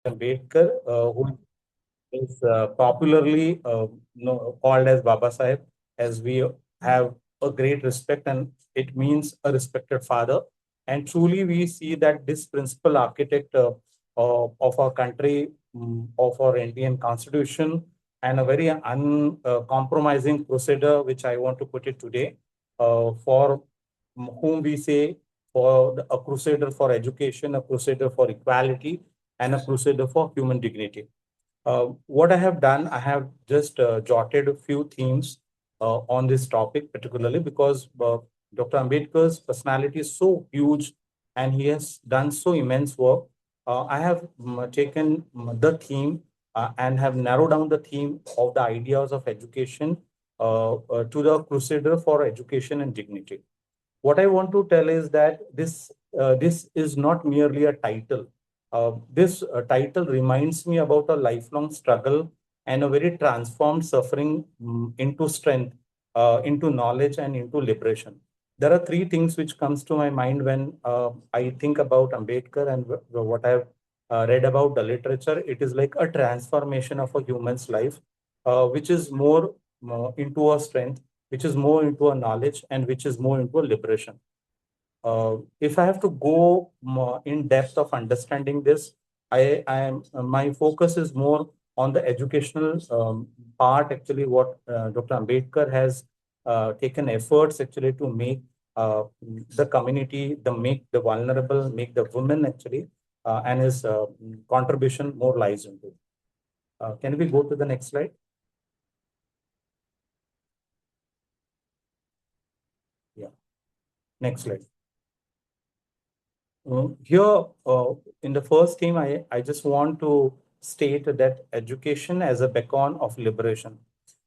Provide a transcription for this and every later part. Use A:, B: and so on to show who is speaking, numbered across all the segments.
A: Ambedkar, who is popularly called as Babasaheb, as we have a great respect, and it means a respected father. And truly, we see that this principal architect of our country, of our Indian Constitution, and a very uncompromising crusader, which I want to put it today, for whom we say for a crusader for education, a crusader for equality, and a crusader for human dignity. What I have done, I have just jotted a few themes on this topic, particularly because Dr. Ambedkar's personality is so huge and he has done so immense work. I have taken the theme and have narrowed down the theme of the ideas of education to the crusader for education and dignity. What I want to tell is that this is not merely a title. This title reminds me about a lifelong struggle and a very transformed suffering into strength, into knowledge, and into liberation. There are three things which comes to my mind when I think about Ambedkar and what I've read about the literature. It is like a transformation of a human's life, which is more into a strength, which is more into a knowledge, and which is more into a liberation. If I have to go more in depth of understanding this, I am my focus is more on the educational part. Actually, what Dr. Ambedkar has taken efforts actually to make the community, make the vulnerable, make the women actually, and his contribution more lies into it. Can we go to the next slide? Yeah, next slide. Here, in the first theme, I just want to state that education as a beacon of liberation,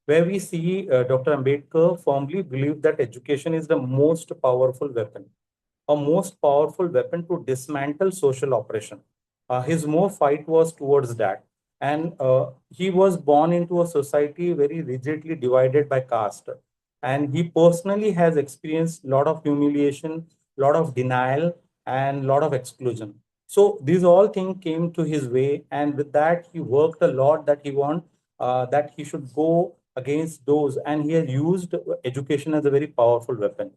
A: where we see Dr. Ambedkar firmly believed that education is the most powerful weapon, a most powerful weapon to dismantle social oppression. His more fight was towards that. And he was born into a society very rigidly divided by caste. And he personally has experienced a lot of humiliation, a lot of denial, and a lot of exclusion. So these all things came to his way. And with that, he worked a lot that he want that he should go against those. And he has used education as a very powerful weapon.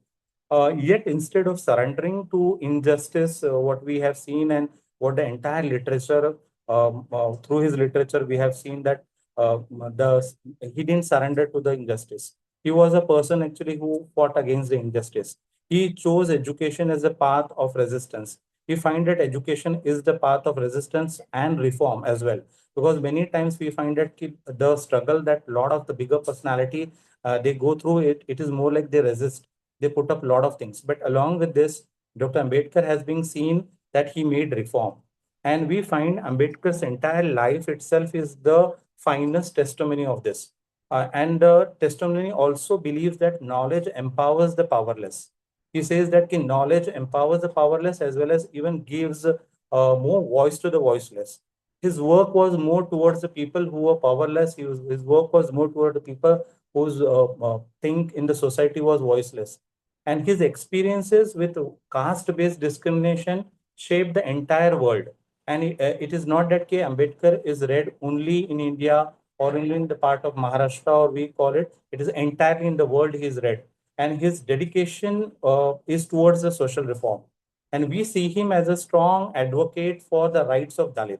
A: Yet, instead of surrendering to injustice, what we have seen and what the entire literature, through his literature, we have seen that the he didn't surrender to the injustice. He was a person actually who fought against the injustice. He chose education as a path of resistance. We find that education is the path of resistance and reform as well. Because many times we find that the struggle that a lot of the bigger personality they go through it is more like they resist, they put up a lot of things. But along with this, Dr. Ambedkar has been seen that he made reform. And we find Ambedkar's entire life itself is the finest testimony of this. And the testimony also believes that knowledge empowers the powerless. He says that knowledge empowers the powerless as well as even gives more voice to the voiceless. His work was more towards the people who were powerless. His work was more toward the people whose think in the society was voiceless. And his experiences with caste-based discrimination shaped the entire world. And it is not that K. Ambedkar is read only in India or only in the part of Maharashtra, or we call it, it is entirely in the world he is read. And his dedication is towards the social reform. And we see him as a strong advocate for the rights of Dalit.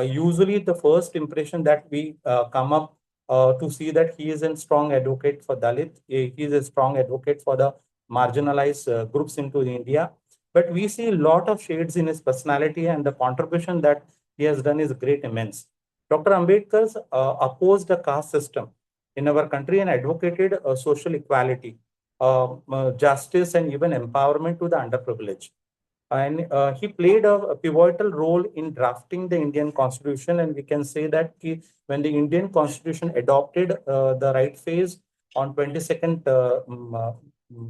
A: Usually, the first impression that we come up to see that he is a strong advocate for Dalit, he is a strong advocate for the marginalized groups into India. But we see a lot of shades in his personality, and the contribution that he has done is great, immense. Dr. Ambedkar opposed the caste system in our country and advocated social equality, justice, and even empowerment to the underprivileged. And he played a pivotal role in drafting the Indian Constitution. And we can say that when the Indian Constitution adopted the right phase on 22nd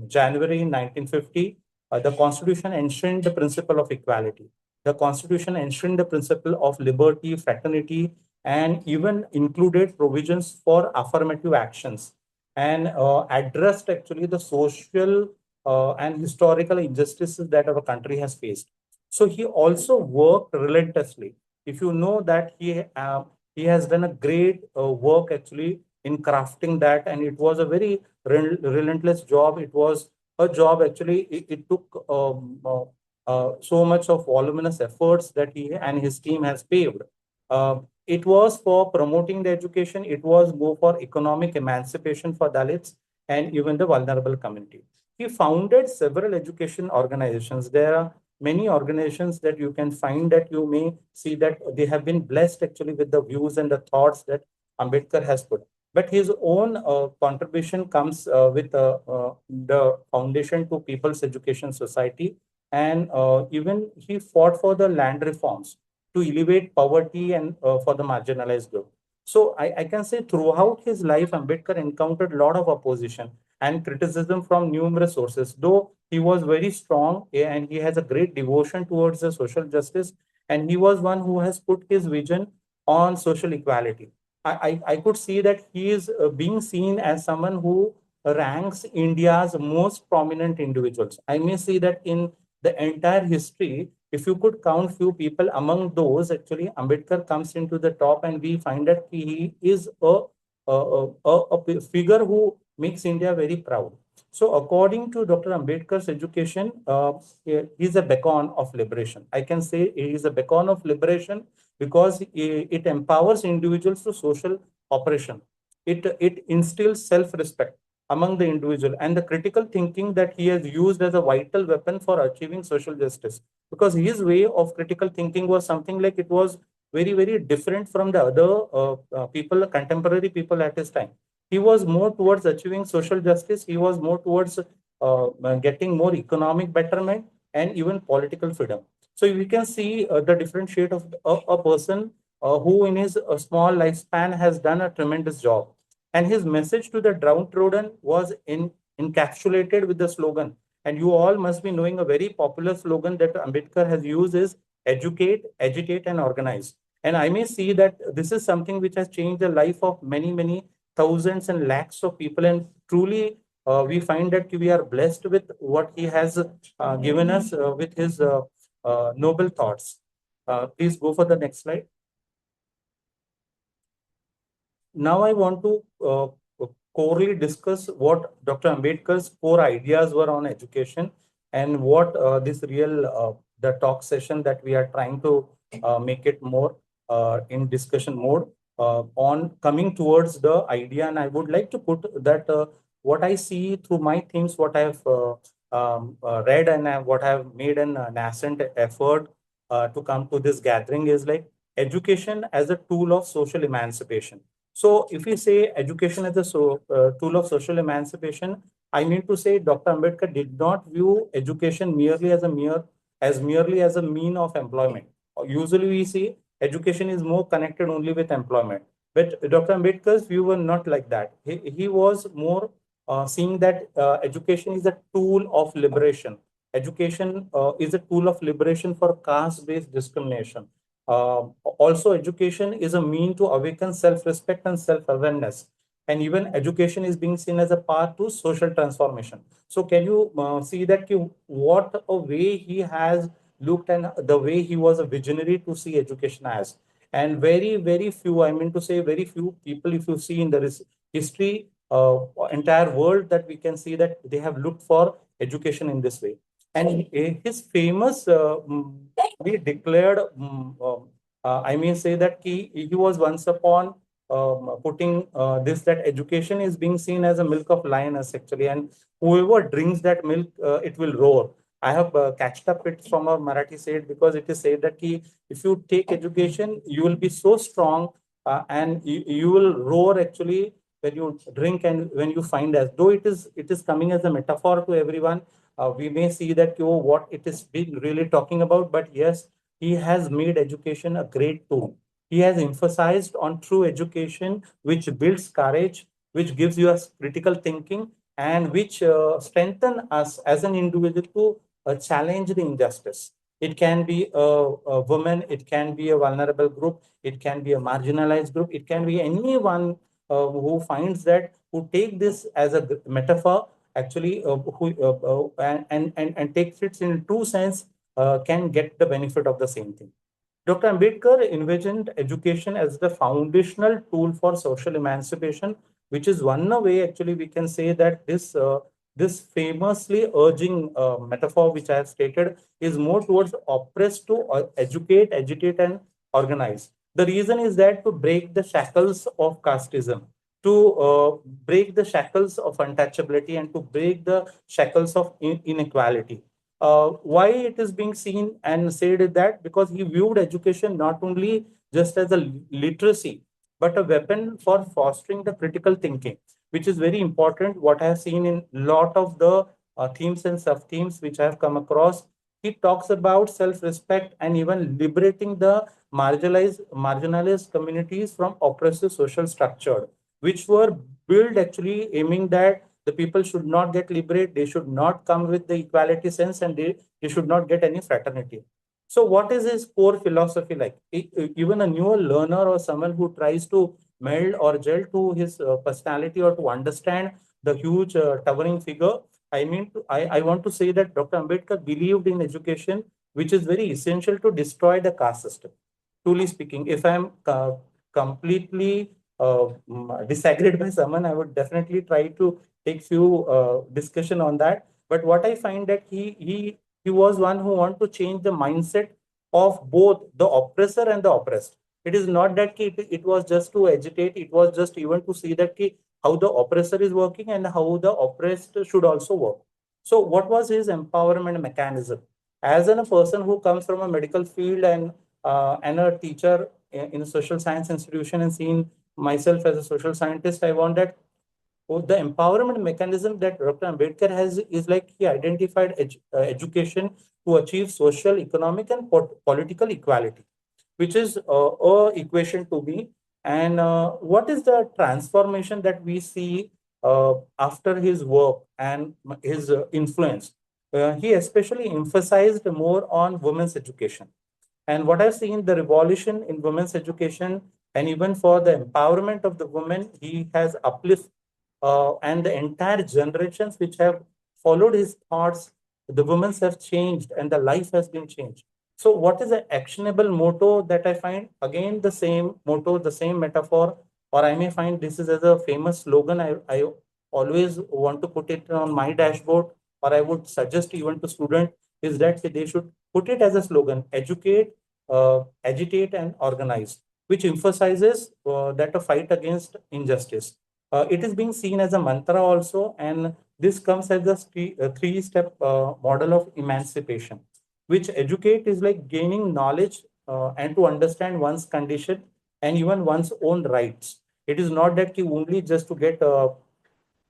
A: January 1950, the Constitution enshrined the principle of equality. The Constitution enshrined the principle of liberty, fraternity, and even included provisions for affirmative actions and addressed actually the social and historical injustices that our country has faced. So he also worked relentlessly. if you know that he has done a great work actually in crafting that, and it was a very relentless job. It was a job actually. It took so much of voluminous efforts that he and his team has paved. It was for promoting the education. It was more for economic emancipation for Dalits and even the vulnerable community. He founded several education organizations. There are many organizations that you can find that you may see that they have been blessed actually with the views and the thoughts that Ambedkar has put. But his own contribution comes with the foundation to People's Education Society. And even he fought for the land reforms to elevate poverty and for the marginalized group. So I can say throughout his life, Ambedkar encountered a lot of opposition and criticism from numerous sources, though he was very strong and he has a great devotion towards the social justice. And he was one who has put his vision on social equality. I could see that he is being seen as someone who ranks India's most prominent individuals. I may see that in the entire history, if you could count few people among those, actually Ambedkar comes into the top, and we find that he is a figure who makes India very proud. So, according to Dr. Ambedkar's education, he is a beacon of liberation. I can say he is a beacon of liberation because it empowers individuals to social operation. It instills self-respect among the individual and the critical thinking that he has used as a vital weapon for achieving social justice. Because his way of critical thinking was something like it was very, very different from the other people, contemporary people at his time. He was more towards achieving social justice. He was more towards getting more economic betterment and even political freedom. So we can see the different shade of a person who in his small lifespan has done a tremendous job. And his message to the downtrodden was encapsulated with the slogan. And you all must be knowing a very popular slogan that Ambedkar has used is educate, agitate, and organize. And I may see that this is something which has changed the life of many, many thousands and lakhs of people. And truly, we find that we are blessed with what he has given us with his noble thoughts. Please go for the next slide. Now I want to corely discuss what Dr. Ambedkar's core ideas were on education and what this real the talk session that we are trying to make it more in discussion mode on coming towards the idea. And I would like to put that what I see through my things, what I have read and what I have made an nascent effort to come to this gathering is like education as a tool of social emancipation. So if we say education as a tool of social emancipation, I mean to say Dr. Ambedkar did not view education merely as merely as a mean of employment. Usually we see education is more connected only with employment. But Dr. Ambedkar's view were not like that. He was more seeing that education is a tool of liberation. Education is a tool of liberation for caste-based discrimination. Also, education is a mean to awaken self-respect and self-awareness. And even education is being seen as a path to social transformation. So can you see that what a way he has looked and the way he was a visionary to see education as. And very, very few, I mean to say very few people, if you see in the history, entire world, that we can see that they have looked for education in this way. And his famous, he declared, I mean, say that he was once upon putting this that education is being seen as a milk of lioness actually, and whoever drinks that milk, it will roar. I have catched up it from a Marathi side because it is said that if you take education, you will be so strong and you will roar actually when you drink and when you find as though it is coming as a metaphor to everyone. We may see that what it is being really talking about, but yes, he has made education a great tool. He has emphasized on true education, which builds courage, which gives you a critical thinking, and which strengthen us as an individual to challenge the injustice. It can be a woman, it can be a vulnerable group, it can be a marginalized group, it can be anyone who finds that, who take this as a metaphor, actually, and takes it in true sense, can get the benefit of the same thing. Dr. Ambedkar envisioned education as the foundational tool for social emancipation, which is one way actually we can say that this famously urging metaphor which I have stated is more towards oppressed to educate, agitate, and organize. The reason is that to break the shackles of casteism, to break the shackles of untouchability, and to break the shackles of inequality. Why it is being seen and said is that because he viewed education not only just as a literacy, but a weapon for fostering the critical thinking, which is very important. What I have seen in lot of the themes and sub themes which I have come across, he talks about self-respect and even liberating the marginalized communities from oppressive social structure, which were built actually aiming that the people should not get liberated, they should not come with the equality sense, and they should not get any fraternity. So what is his core philosophy like? Even a newer learner or someone who tries to meld or gel to his personality or to understand the huge towering figure, I want to say that Dr. Ambedkar believed in education, which is very essential to destroy the caste system. Truly speaking, if I'm completely disagreed by someone, I would definitely try to take few discussion on that. But what I find that he was one who want to change the mindset of both the oppressor and the oppressed. It is not that it was just to agitate, it was just even to see that how the oppressor is working and how the oppressed should also work. So what was his empowerment mechanism? As a person who comes from a medical field and a teacher in a social science institution and seeing myself as a social scientist, I want that the empowerment mechanism that Dr. Ambedkar has is like he identified education to achieve social, economic, and political equality, which is a equation to me. And what is the transformation that we see after his work and his influence? He especially emphasized more on women's education. And what I've seen, the revolution in women's education and even for the empowerment of the women, he has uplifted and the entire generations which have followed his thoughts, the women have changed and the life has been changed. So, what is the actionable motto that I find? Again, the same motto, the same metaphor, or I may find this is as a famous slogan. I always want to put it on my dashboard, or I would suggest even to students is that they should put it as a slogan: educate, agitate, and organize, which emphasizes that a fight against injustice. It is being seen as a mantra also, and this comes as a three-step model of emancipation, which educate is like gaining knowledge and to understand one's condition and even one's own rights. It is not that you only just to get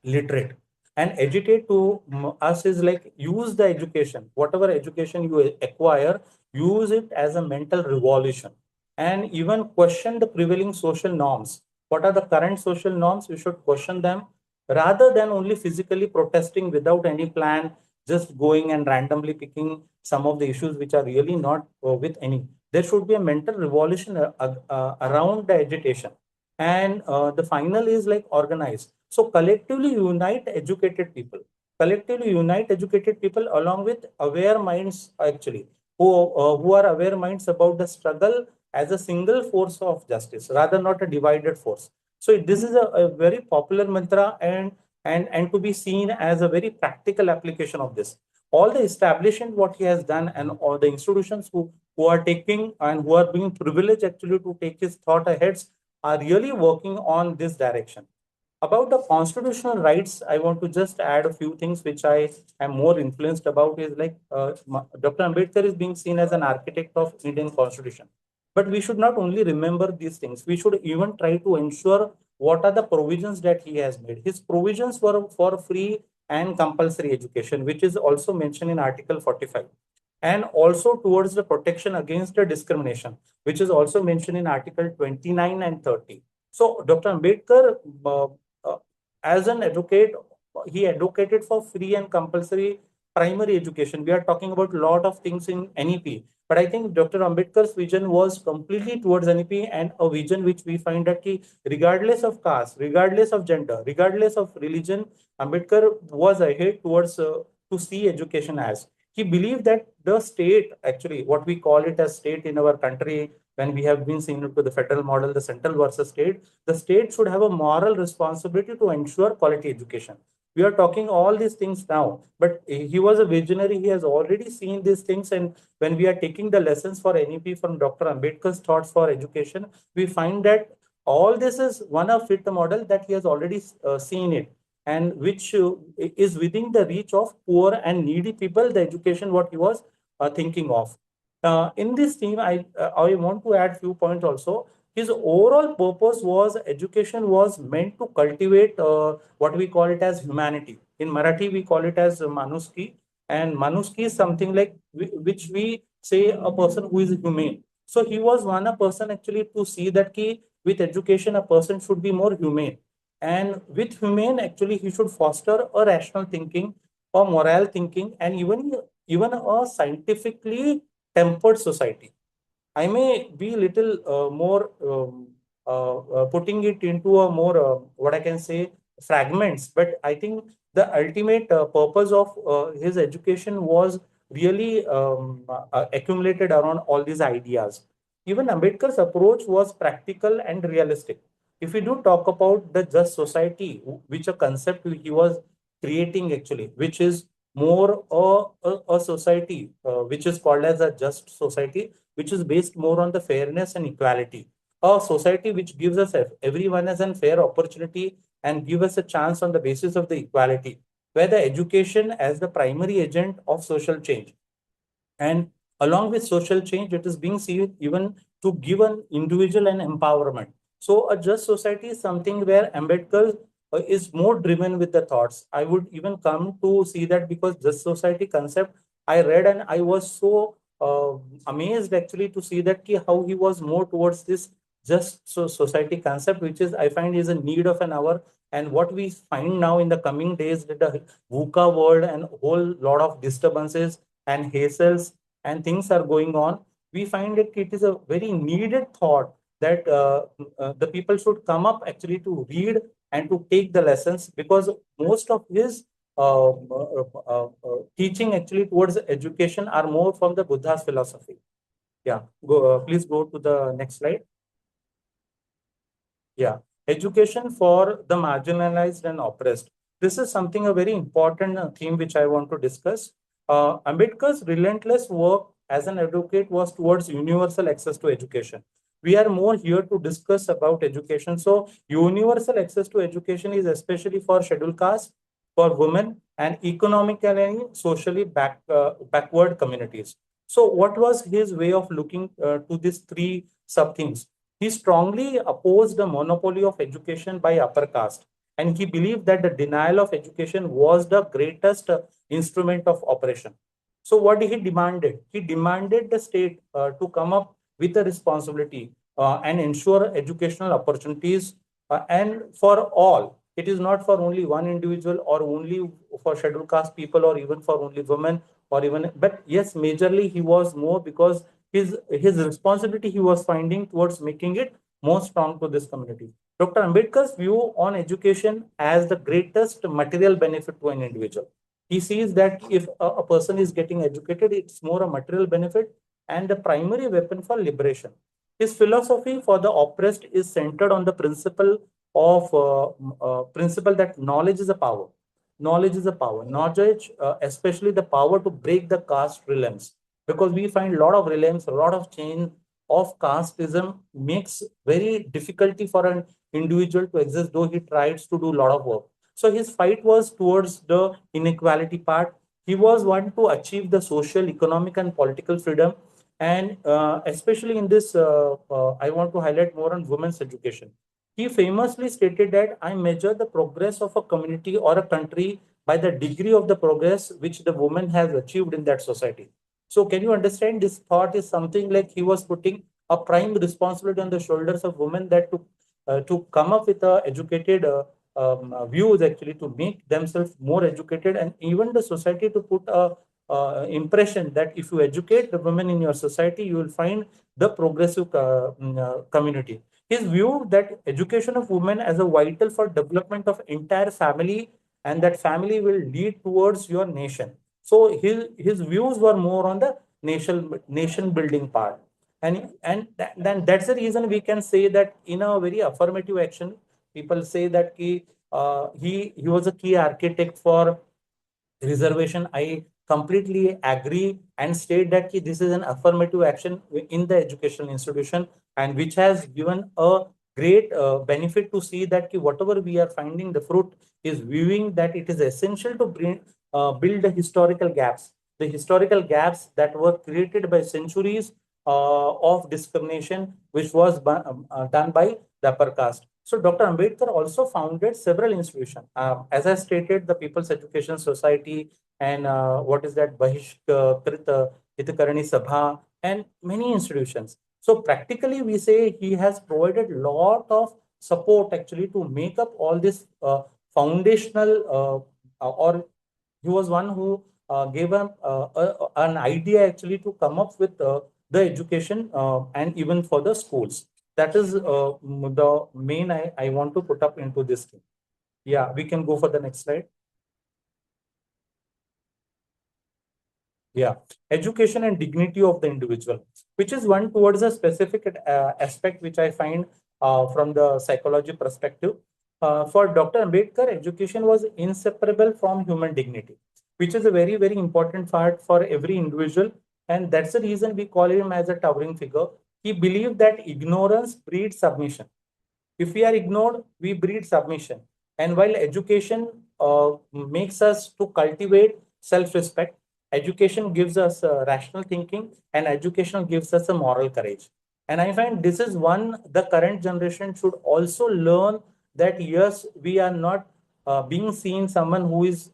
A: literate. And agitate to us is like use the education, whatever education you acquire, use it as a mental revolution and even question the prevailing social norms. What are the current social norms? We should question them rather than only physically protesting without any plan, just going and randomly picking some of the issues which are really not with any. There should be a mental revolution around the agitation. And the final is like organize. So collectively unite educated people. Collectively unite educated people along with aware minds actually, who are aware minds about the struggle as a single force of justice, rather not a divided force. So this is a very popular mantra and to be seen as a very practical application of this. All the establishment what he has done and all the institutions who are taking and who are being privileged actually to take his thought ahead are really working on this direction. About the constitutional rights, I want to just add a few things which I am more influenced about is like Dr. Ambedkar is being seen as an architect of Indian constitution. But we should not only remember these things, we should even try to ensure what are the provisions that he has made. His provisions were for free and compulsory education, which is also mentioned in Article 45, and also towards the protection against the discrimination, which is also mentioned in Article 29 and 30. So Dr. Ambedkar, uh, uh, as an advocate, he advocated for free and compulsory primary education. We are talking about a lot of things in NEP, but I think Dr. Ambedkar's vision was completely towards NEP and a vision which we find that regardless of caste, regardless of gender, regardless of religion, Ambedkar was ahead towards to see education as. He believed that the state, actually, what we call it as state in our country, when we have been seen to the federal model, the central versus state, the state should have a moral responsibility to ensure quality education. We are talking all these things now, but he was a visionary. He has already seen these things. And when we are taking the lessons for NEP from Dr. Ambedkar's thoughts for education, we find that all this is one of it, the model that he has already seen it, and which is within the reach of poor and needy people, the education what he was thinking of. In this theme, I want to add few points also. His overall purpose was education was meant to cultivate what we call it as humanity. In Marathi, we call it as manuski, and manuski is something like which we say a person who is humane. So he was one a person actually to see that ki, with education a person should be more humane, and with humane actually he should foster a rational thinking, a moral thinking, and even a scientifically tempered society. I may be little more putting it into a more what I can say fragments, but I think the ultimate purpose of his education was really accumulated around all these ideas. Even Ambedkar's approach was practical and realistic. If we do talk about the just society, which a concept he was creating actually, which is more a society which is called as a just society, which is based more on the fairness and equality. A society which gives us everyone as a fair opportunity and give us a chance on the basis of the equality, where the education as the primary agent of social change. And along with social change, it is being seen even to give an individual an empowerment. So a just society is something where Ambedkar is more driven with the thoughts. I would even come to see that because just society concept I read, and I was so amazed actually to see that how he was more towards this just society concept, which is I find is a need of an hour. And what we find now in the coming days with the VUCA world and whole lot of disturbances and hazels and things are going on, we find that it is a very needed thought that the people should come up actually to read and to take the lessons, because most of his teaching actually towards education are more from the Buddha's philosophy. Yeah, please go to the next slide. Yeah, education for the marginalized and oppressed. This is something a very important theme which I want to discuss. Ambedkar's relentless work as an advocate was towards universal access to education. We are more here to discuss about education. So, universal access to education is especially for scheduled castes, for women, and economically and socially backward communities. So, what was his way of looking to these three sub themes? He strongly opposed the monopoly of education by upper caste, and he believed that the denial of education was the greatest instrument of oppression. So, what he demanded? He demanded the state to come up with a responsibility and ensure educational opportunities and for all. It is not for only one individual or only for scheduled caste people or even for only women or even, but yes, majorly he was more because his responsibility he was finding towards making it more strong to this community. Dr. Ambedkar's view on education as the greatest material benefit to an individual. He sees that if a person is getting educated, it's more a material benefit and the primary weapon for liberation. His philosophy for the oppressed is centered on the principle that knowledge is a power. Knowledge is a power. Knowledge, especially the power to break the caste realms, because we find a lot of reliance, a lot of chain of casteism makes very difficulty for an individual to exist, though he tries to do a lot of work. So his fight was towards the inequality part. He was one to achieve the social, economic, and political freedom. And especially in this, I want to highlight more on women's education. He famously stated that I measure the progress of a community or a country by the degree of the progress which the woman has achieved in that society. So can you understand this thought is something like he was putting a prime responsibility on the shoulders of women that to come up with a educated views actually to make themselves more educated, and even the society to put a impression that if you educate the women in your society, you will find the progressive community. His view that education of women as a vital for development of entire family, and that family will lead towards your nation. So his views were more on the nation building part. Then that's the reason we can say that in a very affirmative action, people say that he was a key architect for reservation. I completely agree and state that this is an affirmative action in the educational institution, and which has given a great benefit to see that whatever we are finding, the fruit is viewing that it is essential to build the historical gaps that were created by centuries of discrimination, which was done by the upper caste. So Dr. Ambedkar also founded several institutions. As I stated, the People's Education Society, and what is that, Bahishkrit Hitakarani Sabha, and many institutions. So practically, we say he has provided lot of support actually to make up all this foundational, or he was one who gave an idea actually to come up with the education and even for the schools. That is the main I want to put up into this thing. Yeah, we can go for the next slide. Yeah, education and dignity of the individual, which is one towards a specific aspect which I find from the psychology perspective. For Dr. Ambedkar, education was inseparable from human dignity, which is a very, very important part for every individual. And that's the reason we call him as a towering figure. He believed that ignorance breeds submission. If we are ignored, we breed submission. And while education makes us to cultivate self-respect, education gives us rational thinking, and education gives us a moral courage. And I find this is one the current generation should also learn, that yes, we are not being seen someone who is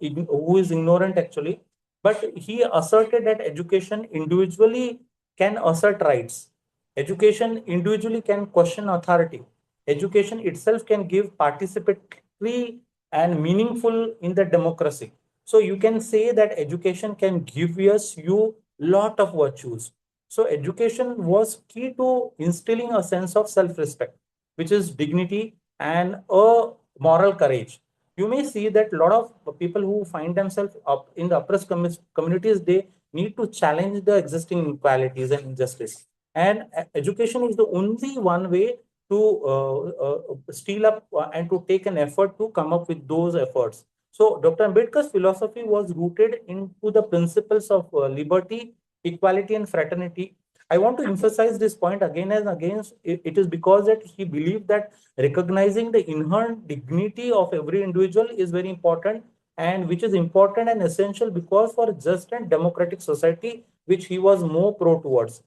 A: ignorant actually, but he asserted that education individually can assert rights. Education individually can question authority. Education itself can give participatory and meaningful in the democracy. So you can say that education can give us you lot of virtues. So education was key to instilling a sense of self-respect, which is dignity and a moral courage. You may see that a lot of people who find themselves up in the oppressed communities, they need to challenge the existing inequalities and injustice. And education is the only one way to steal up and to take an effort to come up with those efforts. So Dr. Ambedkar's philosophy was rooted into the principles of liberty, equality, and fraternity. I want to emphasize this point again and again. It is because that he believed that recognizing the inherent dignity of every individual is very important, and which is important and essential because for just and democratic society, which he was more pro towards.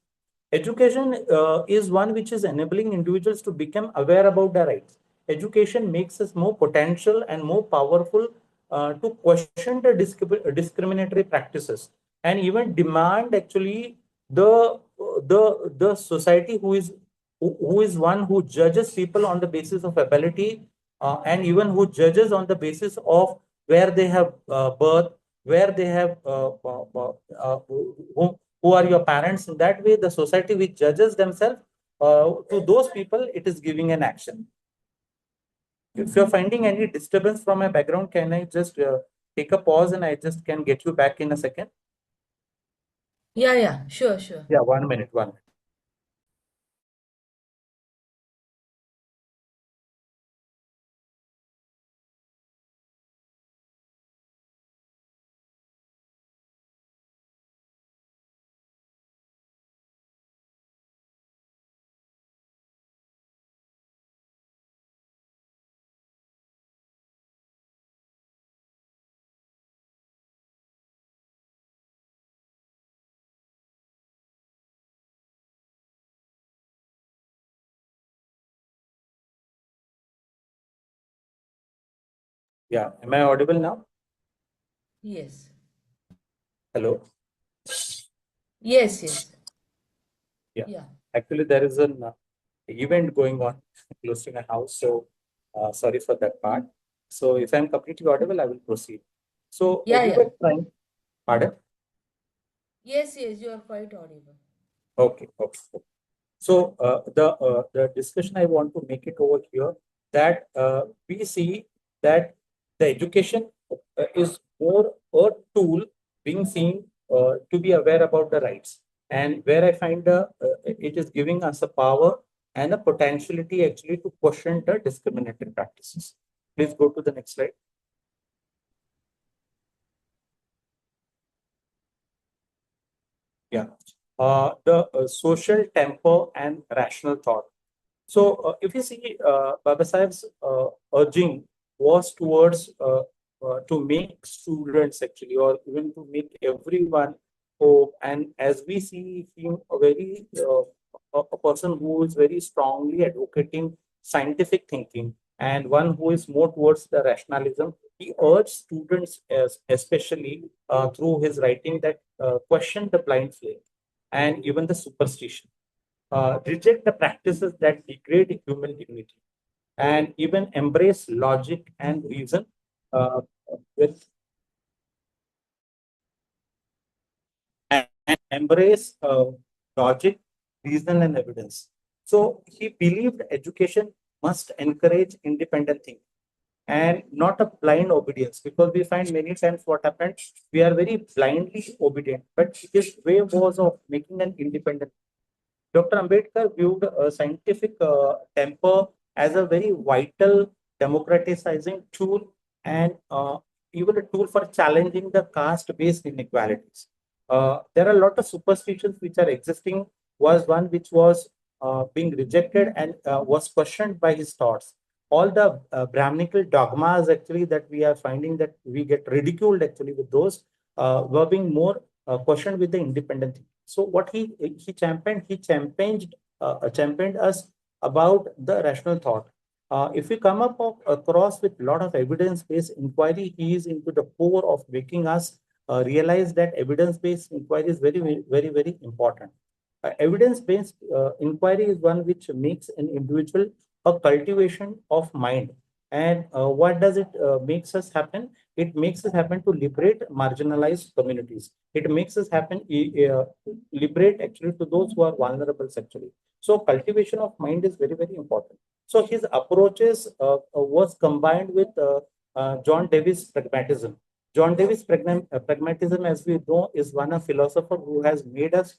A: Education is one which is enabling individuals to become aware about their rights. Education makes us more potential and more powerful to question the discriminatory practices, and even demand actually the society who is one who judges people on the basis of ability, and even who judges on the basis of where they have birth, where they have who are your parents. In that way, the society which judges themselves, to those people, it is giving an action. If you're finding any disturbance from my background, can I just take a pause and I just can get you back in a second?
B: Yeah, yeah, sure, sure.
A: Yeah, 1 minute, 1 minute. Yeah, am I audible now?
B: Yes.
A: Hello.
B: Yes, yes.
A: Yeah,
B: Yeah.
A: actually, there is an event going on close to my house, so sorry for that part. So, if I'm completely audible, I will proceed. So,
B: Yeah,
A: we
B: yeah.
A: were trying. Pardon?
B: Yes, yes, you are quite audible.
A: Okay, okay. So the discussion I want to make it over here, that we see that the education is more a tool being seen to be aware about the rights, and where I find it is giving us a power and a potentiality actually to question the discriminatory practices. Please go to the next slide. Yeah. The social temper and rational thought. So, if you see, Babasaheb's urging was towards to make students actually, or even to make everyone hope. And as we see him, a very a person who is very strongly advocating scientific thinking, and one who is more towards the rationalism. He urged students, especially through his writing, that question the blind faith and even the superstition, reject the practices that degrade human dignity, and even embrace logic and reason with and embrace logic, reason, and evidence. So he believed education must encourage independent thinking and not a blind obedience, because we find many times what happens, we are very blindly obedient, but his way was of making an independent. Dr. Ambedkar viewed a scientific temper as a very vital democratizing tool, and even a tool for challenging the caste-based inequalities. There are a lot of superstitions which are existing. Was one which was being rejected and was questioned by his thoughts. All the Brahminical dogmas actually that we are finding that we get ridiculed actually with those were being more questioned with the independent. So what he championed us about the rational thought. If we come up across with a lot of evidence-based inquiry, he is into the core of making us realize that evidence-based inquiry is very, very, very, very important. Evidence-based inquiry is one which makes an individual a cultivation of mind. And what does it makes us happen? It makes us happen to liberate marginalized communities. It makes us happen liberate actually to those who are vulnerable sexually. So cultivation of mind is very, very important. So his approaches was combined with John Davis pragmatism. John Davis pragmatism, as we know, is one of philosopher who has made us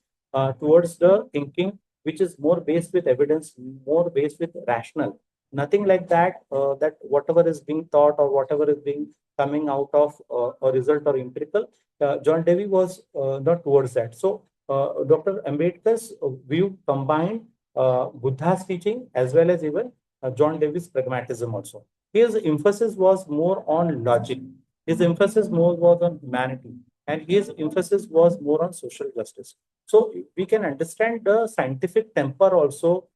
A: towards the thinking which is more based with evidence, more based with rational. Nothing like that, that whatever is being taught or whatever is being coming out of a result or empirical, John Dewey was not towards that. So Dr. Ambedkar's view combined Buddha's teaching as well as even John Dewey's pragmatism also. His emphasis was more on logic. His emphasis more was on humanity, and his emphasis was more on social justice. So we can understand the scientific temper also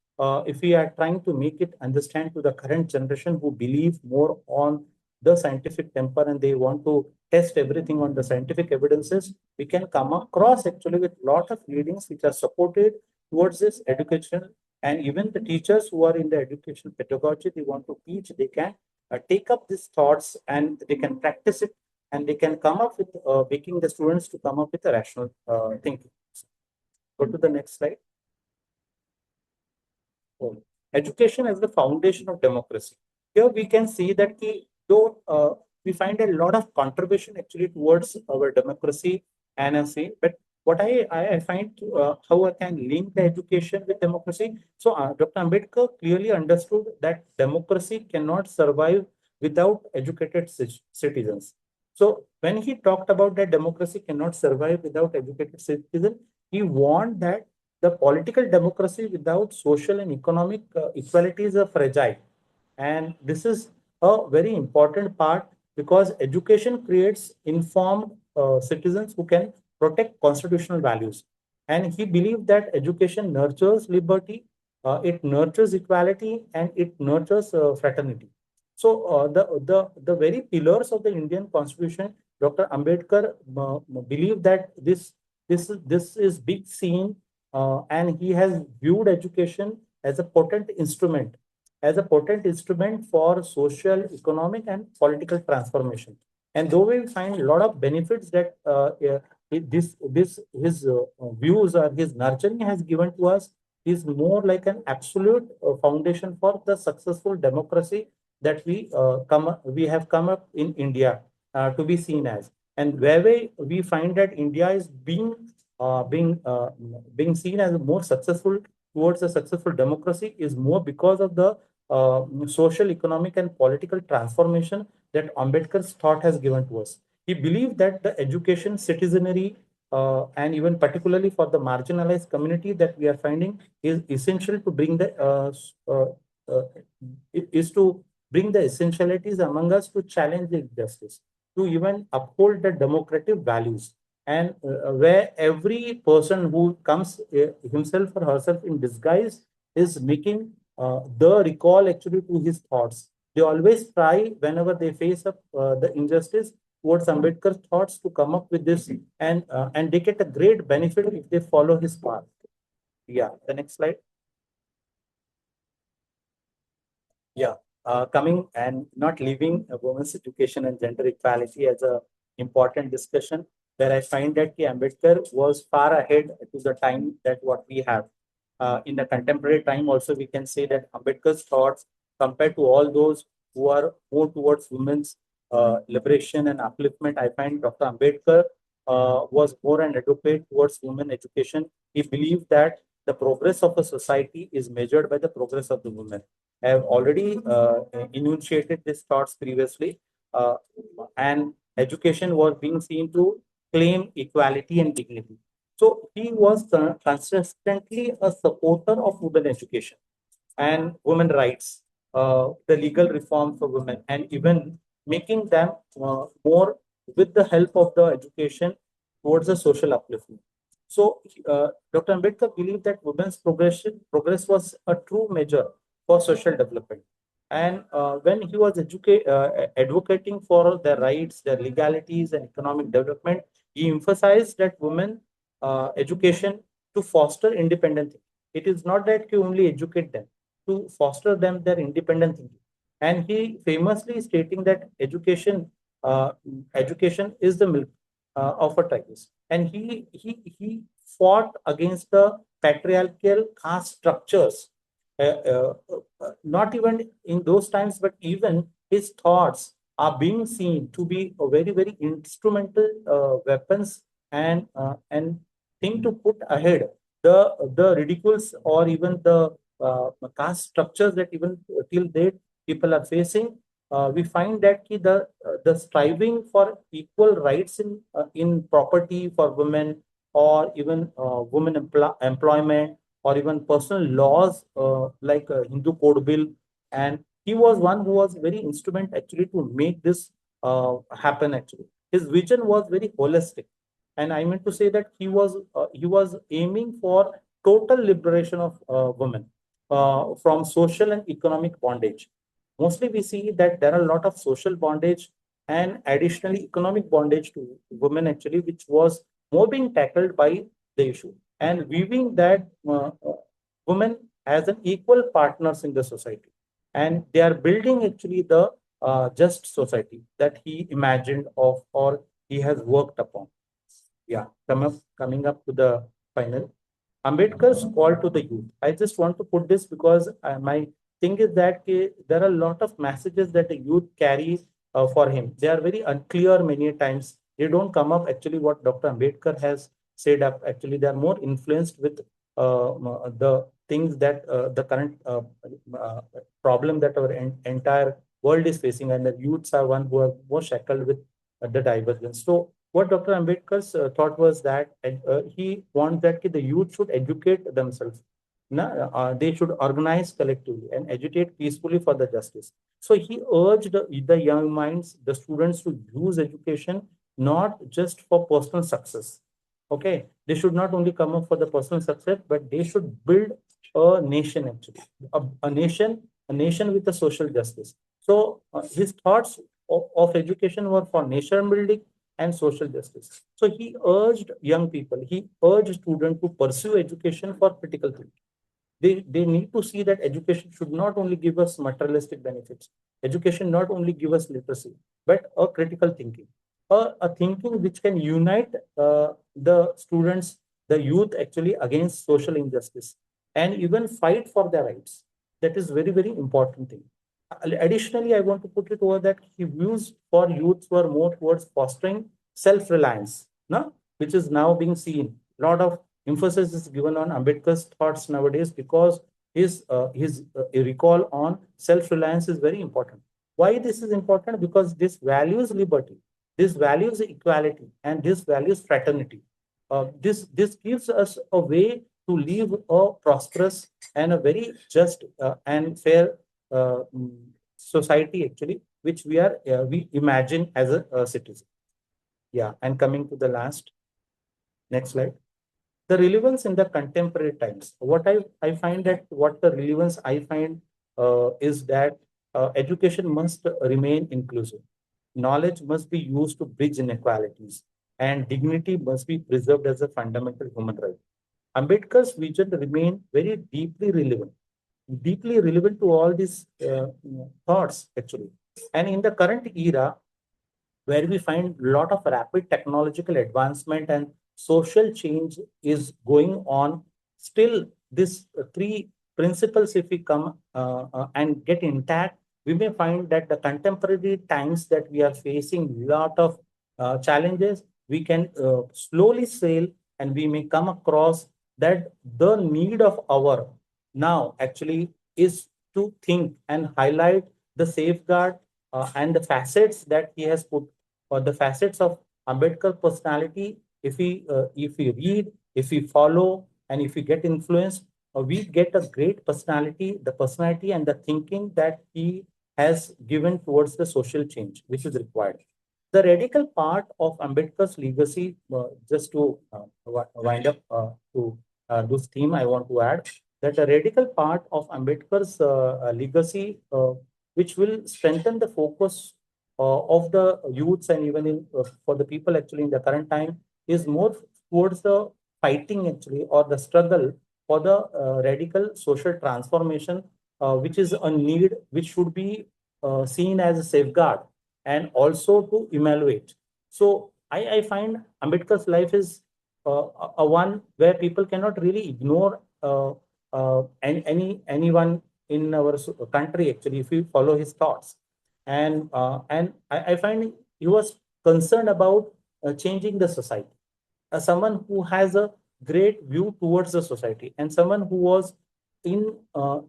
A: if we are trying to make it understand to the current generation who believe more on the scientific temper and they want to test everything on the scientific evidences, we can come across actually with a lot of readings which are supported towards this education. And even the teachers who are in the education pedagogy, they want to teach, they can take up these thoughts and they can practice it, and they can come up with making the students to come up with a rational thinking. Go to the next slide. Education as the foundation of democracy. Here we can see that though we find a lot of contribution actually towards our democracy and I say, but what I find how I can link the education with democracy. So Dr. Ambedkar clearly understood that democracy cannot survive without educated citizens. So when he talked about that democracy cannot survive without educated citizens, he warned that the political democracy without social and economic equality is a fragile. And this is a very important part because education creates informed citizens who can protect constitutional values. And he believed that education nurtures liberty, it nurtures equality, and it nurtures fraternity. So the very pillars of the Indian Constitution, Dr. Ambedkar believed that this is big seen, and he has viewed education as a potent instrument for social, economic, and political transformation. And though we find a lot of benefits that this his views or his nurturing has given to us, is more like an absolute foundation for the successful democracy that we have come up in India. to be seen as. And where we find that India is being seen as a more successful towards a successful democracy is more because of the social, economic, and political transformation that Ambedkar's thought has given to us. He believed that the education, citizenry, and even particularly for the marginalized community that we are finding is essential to bring the uh, is to bring the essentialities among us to challenge the injustice, to even uphold the democratic values, and where every person who comes himself or herself in disguise is making the recall actually to his thoughts. They always try whenever they face up the injustice towards Ambedkar's thoughts to come up with this, and they get a great benefit if they follow his path. Yeah, the next slide. Yeah, coming and not leaving women's education and gender equality as a important discussion, where I find that the Ambedkar was far ahead to the time that what we have. In the contemporary time, also we can say that Ambedkar's thoughts, compared to all those who are more towards women's liberation and upliftment, I find Dr. Ambedkar was more an advocate towards women education. He believed that the progress of a society is measured by the progress of the women. I have already enunciated these thoughts previously, uh, and education was being seen to claim equality and dignity. So he was consistently a supporter of women education and women rights, the legal reform for women, and even making them more with the help of the education towards the social upliftment. So, Dr. Ambedkar believed that women's progress was a true measure for social development. And when he was advocating for their rights, their legalities, and economic development, he emphasized that women education to foster independent thinking. It is not that you only educate them, to foster them their independent thinking. And he famously stating that education is the milk of a tigress. And he fought against the patriarchal caste structures. Not even in those times, but even his thoughts are being seen to be a very, very instrumental weapons and thing to put ahead the ridicules or even the caste structures that even till date people are facing. We find that the striving for equal rights in property for women, or even women employment, or even personal laws like Hindu Code Bill, and he was one who was very instrument actually to make this happen. Actually, his vision was very holistic, and I meant to say that he was aiming for total liberation of women from social and economic bondage. Mostly, we see that there are a lot of social bondage and additionally economic bondage to women actually, which was more being tackled by the issue, and weaving that women as an equal partners in the society, and they are building actually the just society that he imagined of or he has worked upon. Yeah, coming up to the final. Ambedkar's call to the youth. I just want to put this because my thing is that there are a lot of messages that the youth carry for him. They are very unclear many times. They don't come up actually what Dr. Ambedkar has said up. Actually, they are more influenced with the things that the current problem that our entire world is facing, and the youths are one who are more shackled with the divergence. So what Dr. Ambedkar's thought was that he wants that the youth should educate themselves. They should organize collectively and agitate peacefully for the justice. So he urged the young minds, the students, to use education not just for personal success. Okay, they should not only come up for the personal success, but they should build a nation actually, a nation with a social justice. So his thoughts of education were for nation building and social justice. So he urged young people, he urged students to pursue education for critical thinking. They need to see that education should not only give us materialistic benefits. Education not only give us literacy, but a critical thinking, a thinking which can unite the students, the youth actually against social injustice, and even fight for their rights. That is very, very important thing. Additionally, I want to put it over that his views for youths were more towards fostering self-reliance, no? Which is now being seen. A lot of emphasis is given on Ambedkar's thoughts nowadays because his recall on self-reliance is very important. Why this is important? Because this values liberty, this values equality, and this values fraternity. This gives us a way to live a prosperous and a very just and fair society actually, which we imagine as a citizen. Yeah, and coming to the last, next slide. The relevance in the contemporary times. I find that what the relevance I find is that education must remain inclusive. Knowledge must be used to bridge inequalities, and dignity must be preserved as a fundamental human right. Ambedkar's vision remained very deeply relevant to all these thoughts actually. And in the current era, where we find a lot of rapid technological advancement and social change is going on, still these three principles, if we come and get intact, we may find that the contemporary times that we are facing a lot of challenges, we can slowly sail, and we may come across that the need of our now actually is to think and highlight the safeguard and the facets that he has put, or the facets of Ambedkar personality. If we read, if we follow, and if we get influenced, we get a great personality, the personality and the thinking that he has given towards the social change which is required. The radical part of Ambedkar's legacy, just to wind up to this theme, I want to add that the radical part of Ambedkar's legacy, which will strengthen the focus of the youths and even for the people actually in the current time, is more towards the fighting actually, or the struggle for the radical social transformation, which is a need which should be seen as a safeguard and also to evaluate. So I find Ambedkar's life is a one where people cannot really ignore anyone in our country actually if we follow his thoughts. And I find he was concerned about changing the society. Someone who has a great view towards the society, and someone who was in uh,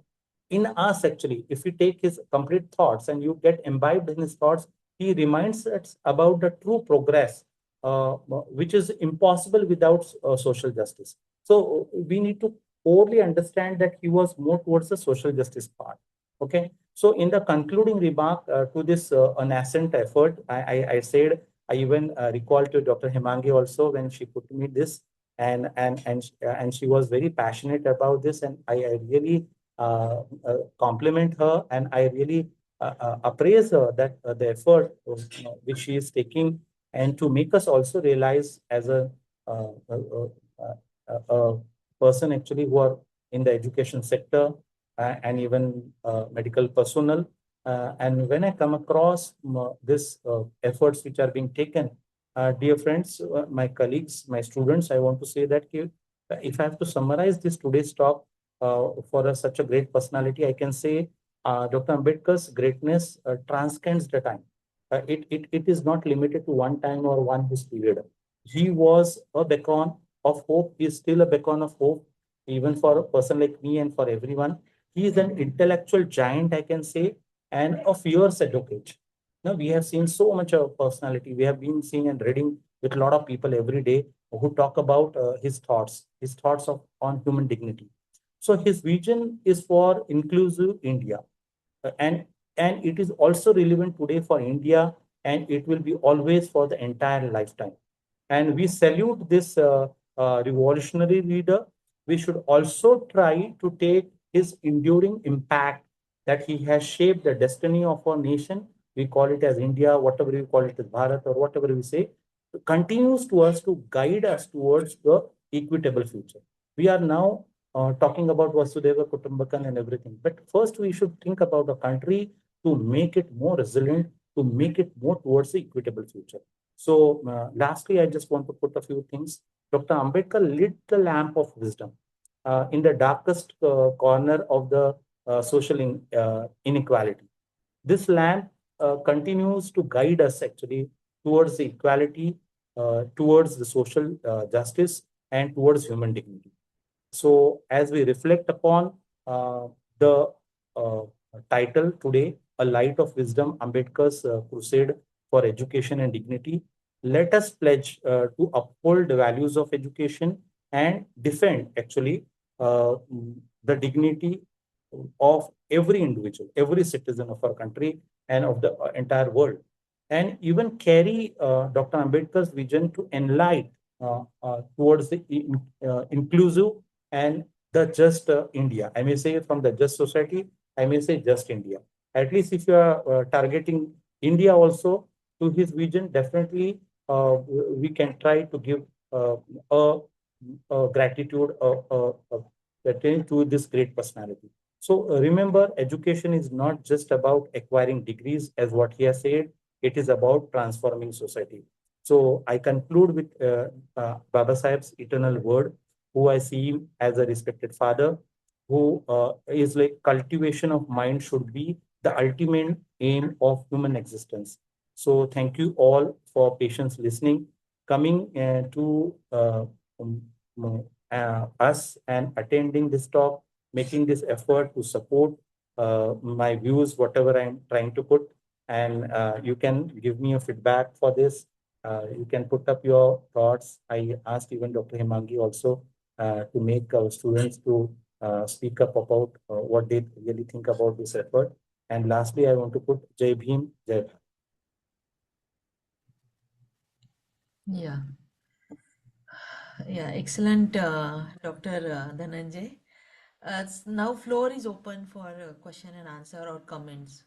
A: in us actually. If we take his complete thoughts and you get imbibed in his thoughts, he reminds us about the true progress, which is impossible without social justice. So we need to wholly understand that he was more towards the social justice part. Okay. So in the concluding remark to this nascent effort, I said, I even recall to Dr. Himangi also when she put me this, and she was very passionate about this, and I really compliment her, and I really appraise her that the effort which she is taking, and to make us also realize as uh, uh, a person actually who are in the education sector and even medical personnel. And when I come across this efforts which are being taken, dear friends, my colleagues, my students, I want to say that if I have to summarize this today's talk for such a great personality, I can say Dr. Ambedkar's greatness transcends the time. It is not limited to one time or one his period. He was a beacon of hope. He is still a beacon of hope, even for a person like me and for everyone. He is an intellectual giant, I can say, and a fierce advocate. Now, we have seen so much of personality. We have been seeing and reading with a lot of people every day who talk about his thoughts on human dignity. So his vision is for inclusive India, and it is also relevant today for India, and it will be always for the entire lifetime. And we salute this revolutionary leader. We should also try to take his enduring impact that he has shaped the destiny of our nation. We call it as India, whatever we call it as Bharat, or whatever we say, continues to us to guide us towards the equitable future. We are now talking about Vasudeva Kutumbakam and everything. But first, we should think about a country to make it more resilient, to make it more towards the equitable future. So, lastly, I just want to put a few things. Dr. Ambedkar lit the lamp of wisdom in the darkest corner of the social inequality. This lamp continues to guide us actually towards the equality, towards the social justice, and towards human dignity. So, as we reflect upon the uh, title today, A Light of Wisdom, Ambedkar's Crusade for Education and Dignity, let us pledge to uphold the values of education and defend actually the dignity of every individual, every citizen of our country and of the entire world. And even carry Dr. Ambedkar's vision to enlighten towards the inclusive and the just India. I may say from the just society, I may say just India. At least if you are targeting India also to his vision, definitely we can try to give uh, a, a gratitude to this great personality. So remember, education is not just about acquiring degrees, as what he has said. It is about transforming society. So I conclude with Babasaheb's eternal word, who I see him as a respected father, who is like cultivation of mind should be the ultimate aim of human existence. So thank you all for patience listening, coming to um, us and attending this talk, making this effort to support my views, whatever I'm trying to put. And you can give me a feedback for this. You can put up your thoughts. I asked even Dr. Himangi also to make our students to speak up about what they really think about this effort. And lastly, I want to put Jai Bhim, Jai Bharat.
B: Yeah. Yeah, excellent, Dr. Dhananjay. Now floor is open for question and answer or comments.